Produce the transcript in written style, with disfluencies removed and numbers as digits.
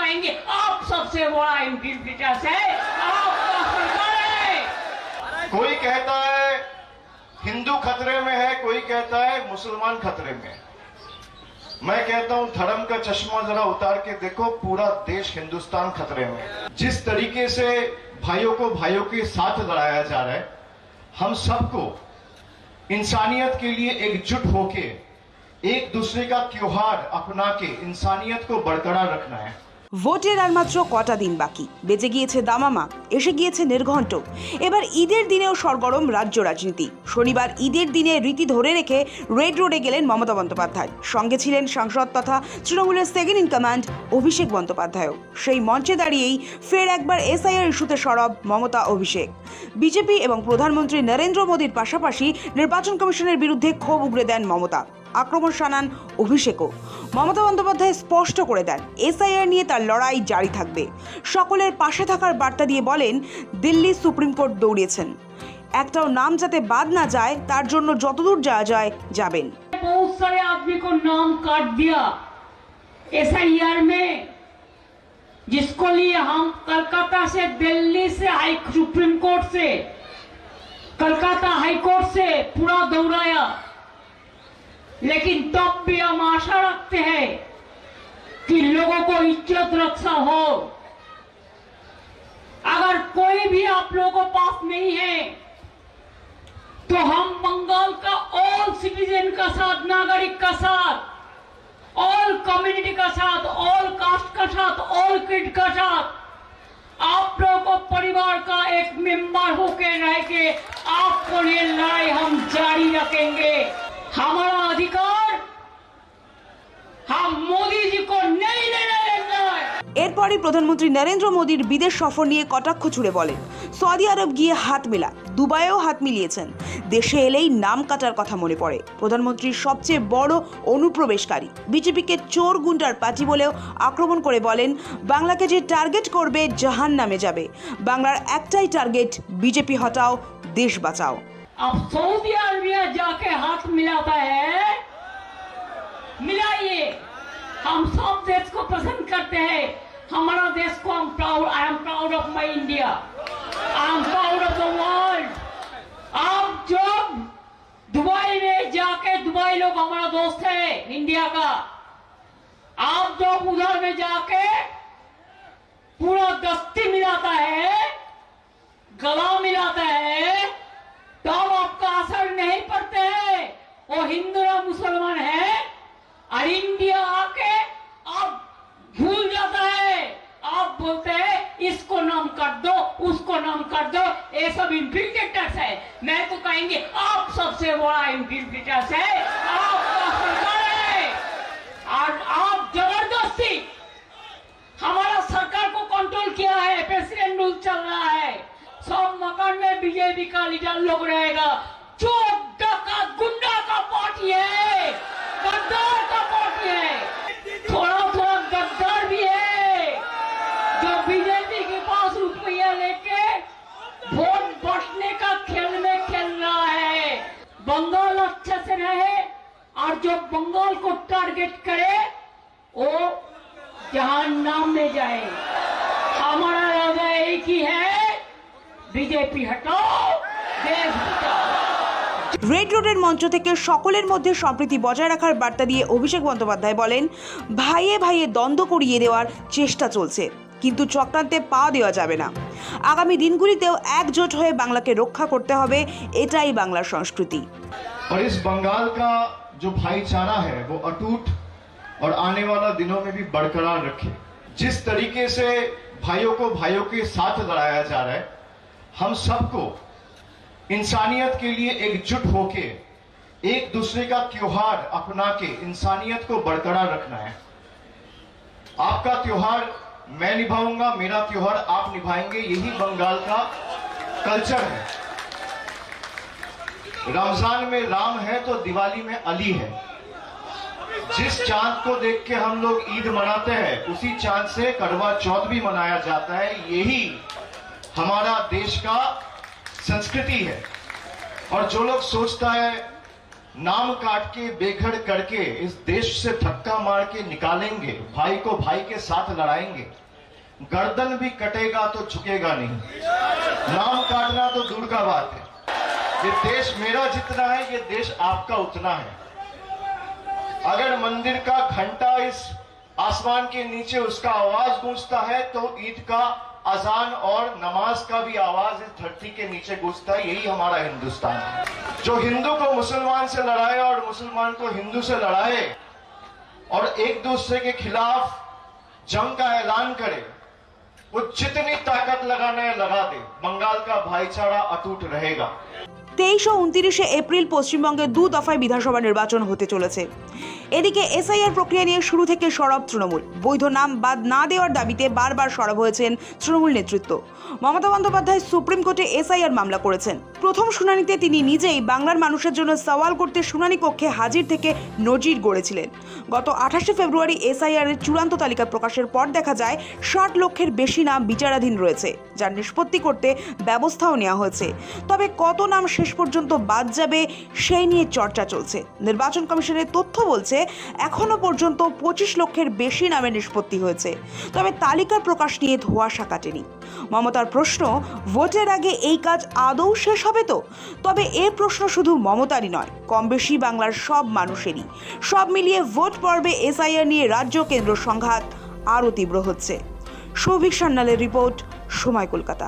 कहेंगे आप सबसे बड़ा इंटीग्रिटी है, आपका सरकार है। कोई कहता है हिंदू खतरे में है, कोई कहता है मुसलमान खतरे में है। मैं कहता हूं धर्म का चश्मा जरा उतार के देखो, पूरा देश हिंदुस्तान खतरे में है। जिस तरीके से भाइयों को भाइयों के साथ लड़ाया जा रहा है, हम सबको इंसानियत के लिए एकजुट होके एक दूसरे का त्योहार अपना के इंसानियत को बरकरार रखना है। ভোটের আর মাত্র কটা দিন বাকি, বেঁচে গিয়েছে দামামা, এসে গিয়েছে নির্ঘণ্ট। এবার ঈদের দিনেও সরগরম রাজ্য রাজনীতি। শনিবার ঈদের দিনে রীতি ধরে রেখে রেড রোডে গেলেন মমতা বন্দ্যোপাধ্যায়। সঙ্গে ছিলেন সাংসদ তথা তৃণমূলের সেকেন্ড ইন কমান্ড অভিষেক বন্দ্যোপাধ্যায়ও। সেই মঞ্চে দাঁড়িয়েই ফের একবার এসআইআর ইস্যুতে সরব মমতা অভিষেক। বিজেপি এবং প্রধানমন্ত্রী নরেন্দ্র মোদীর পাশাপাশি নির্বাচন কমিশনের বিরুদ্ধে ক্ষোভ উগরে দেন মমতা। আক্রমণ শানান অভিষেকও। মমতা বন্দ্যোপাধ্যায় স্পষ্ট করে দেন এসআইআর নিয়ে তার লড়াই জারি থাকবে। সকলের পাশে থাকার বার্তা দিয়ে বলেন দিল্লি সুপ্রিম কোর্ট দৌড়িয়েছেন, একটাও নাম যাতে বাদ না যায় তার জন্য যতদূর যাওয়া যায় যাবেন। बहुत सारे आदमी को नाम काट दिया एसआईआर में, जिसको लिए हम कलकत्ता से, दिल्ली से, सुप्रीम कोर्ट से, कलकत्ता हाई कोर्ट से पूरा दौड़ाया। लेकिन तब भी हम आशा रखते हैं कि लोगों को इज्जत रक्षा हो। अगर कोई भी आप लोगों को पास नहीं है तो हम बंगाल का ऑल सिटीजन का साथ, नागरिक का साथ, ऑल कम्युनिटी का साथ, ऑल कास्ट का साथ, ऑल किड का साथ आप लोगों को परिवार का एक मेंबर होकर रह के आपको ये लड़ाई हम जारी रखेंगे। हमारा अधिकार हम मोदी जी को नहीं लेने देंगे। এরপরই প্রধানমন্ত্রী নরেন্দ্র মোদীর বিদেশ সফর নিয়ে কটাক্ষ ছুড়ে বলেন সৌদি আরব গিয়ে হাত মেলা, দুবাইয়েও হাত মিলিয়েছেন, দেশে এলেই নাম কাটার কথা মনে পড়ে। প্রধানমন্ত্রীর সবচেয়ে বড় অনুপ্রবেশকারী বিজেপিকে চোর গুন্ডার পার্টি বলেও আক্রমণ করে বলেন বাংলাকে যে টার্গেট করবে জাহান নামে যাবে। বাংলার একটাই টার্গেট, বিজেপি হটাও, দেশ বাঁচাও। अब सऊदी अरबिया जाके हाथ मिलाता है, मिलाइए। हम सब देश को पसंद करते हैं, हमारा देश को हम proud, I am proud of my India, I am proud of the world. आप जब दुबई में जाके, दुबई लोग हमारा दोस्त है इंडिया का, आप जब उधर में जाके पूरा दस्ती मिलाता है, गला मिलाता है, तब आपका असर नहीं पड़ते हैं। वो हिंदू और मुसलमान है और इंडिया आके आप भूल जाता है, आप बोलते हैं इसको नाम कर दो, उसको नाम कर दो, ये सब इंटीग्रेटर्स है। मैं तो कहेंगे आप सबसे बड़ा इंटीग्रेटर्स है, आपका सरकार है। और आप जबरदस्ती हमारा सरकार को कंट्रोल किया है, प्रेसिडेंट रूल चल रहा है, सब मकान में बीजेपी का लीडर लोग रहेगा। चोर डकैत गुंडा का पार्टी है, गद्दार का पार्टी है, थोड़ा थोड़ा गद्दार भी है, जो बीजेपी के पास रुपया लेके वोट बांटने का खेल में खेल रहा है। बंगाल अच्छे से रहे और जो बंगाल को टारगेट करे वो जहान्नाम में जाए। हमारा राजा एक ही है, बीजेपी हटाओ, देश बचाओ। রেড রোডের মঞ্চ থেকে সকলের মধ্যে সম্প্রীতি বজায় রাখার বার্তা দিয়ে অভিষেক বন্দ্যোপাধ্যায় বলেন ভাইয়ে ভাইয়ে দ্বন্দ্ব করিয়ে দেওয়ার চেষ্টা চলছে, কিন্তু চক্রান্তে পা দেওয়া যাবে না। আগামী দিনগুলিতেও একজোট হয়ে বাংলাকে রক্ষা করতে হবে, এটাই বাংলার সংস্কৃতি। और इस बंगाल का जो भाईचारा है वो अटूट और आने वाला दिनों में भी बरकरार रखे। जिस तरीके से भाइयों को भाइयों के साथ लड़ाया जा रहा है, हम सबको इंसानियत के लिए एकजुट होके एक दूसरे का त्योहार अपना के इंसानियत को बरकरार रखना है। आपका त्योहार मैं निभाऊंगा, मेरा त्योहार आप निभाएंगे, यही बंगाल का कल्चर है। रमजान में राम है तो दिवाली में अली है। जिस चांद को देख के हम लोग ईद मनाते हैं, उसी चांद से करवा चौथ भी मनाया जाता है। यही हमारा देश का संस्कृति है। और जो लोग सोचता है नाम काट के बेघर करके इस देश से धक्का मार के निकालेंगे, भाई को भाई के साथ लड़ाएंगे, गर्दन भी कटेगा तो झुकेगा नहीं। नाम काटना तो दूर का बात है। ये देश मेरा जितना है, ये देश आपका उतना है। अगर मंदिर का घंटा इस आसमान के नीचे उसका आवाज गूंजता है, तो ईद का अजान और नमाज का भी आवाज इस धरती के नीचे गूंजता है। यही हमारा हिंदुस्तान है। जो हिंदू को मुसलमान से लड़ाए और मुसलमान को हिंदू से लड़ाए और एक दूसरे के खिलाफ जंग का ऐलान करे, वो जितनी ताकत लगाना है लगा दे, बंगाल का भाईचारा अटूट रहेगा। 23 ও 29 এপ্রিল পশ্চিমবঙ্গে 2 দফায় বিধানসভা নির্বাচন হতে চলেছে। এদিকে এসআইআর প্রক্রিয়া নিয়ে শুরু থেকে সরব তৃণমূল। বৈধ নাম বাদ না দেওয়ার দাবিতে বারবার সরব হয়েছেন তৃণমূল নেতৃত্ব। মমতা বন্দ্যোপাধ্যায় সুপ্রিম কোর্টে এসআইআর মামলা করেছেন। প্রথম শুনানিতে তিনি নিজেই বাংলার মানুষের জন্য সওয়াল করতে শুনানি কক্ষে হাজির থেকে নজির গড়েছিলেন। গত 28 ফেব্রুয়ারি এসআইআর এর চূড়ান্ত তালিকা প্রকাশের পর দেখা যায় 60 লক্ষের বেশি নাম বিচারাধীন রয়েছে, যার নিষ্পত্তি করতে ব্যবস্থাও নেওয়া হয়েছে। তবে কত নাম শেষ পর্যন্ত বাদ যাবে সেই নিয়ে চর্চা চলছে। নির্বাচন কমিশনের তথ্য বলছে এখনো পর্যন্ত 25 লক্ষের বেশি নামের নিষ্পত্তি হয়েছে। তবে তালিকার প্রকাশ নিয়ে ধোঁয়াশা কাটেনি। মমতার প্রশ্ন, ভোটের আগে এই কাজ আদৌ শেষ হবে তো? তবে এই প্রশ্ন শুধু মমতারই নয়, কম বেশি বাংলার সব মানুষেরই। সব মিলিয়ে ভোট পর্বে এসআইআর নিয়ে রাজ্য কেন্দ্র সংঘাত আরও তীব্র হচ্ছে। সৌভিক সান্যালের রিপোর্ট, সময় কলকাতা।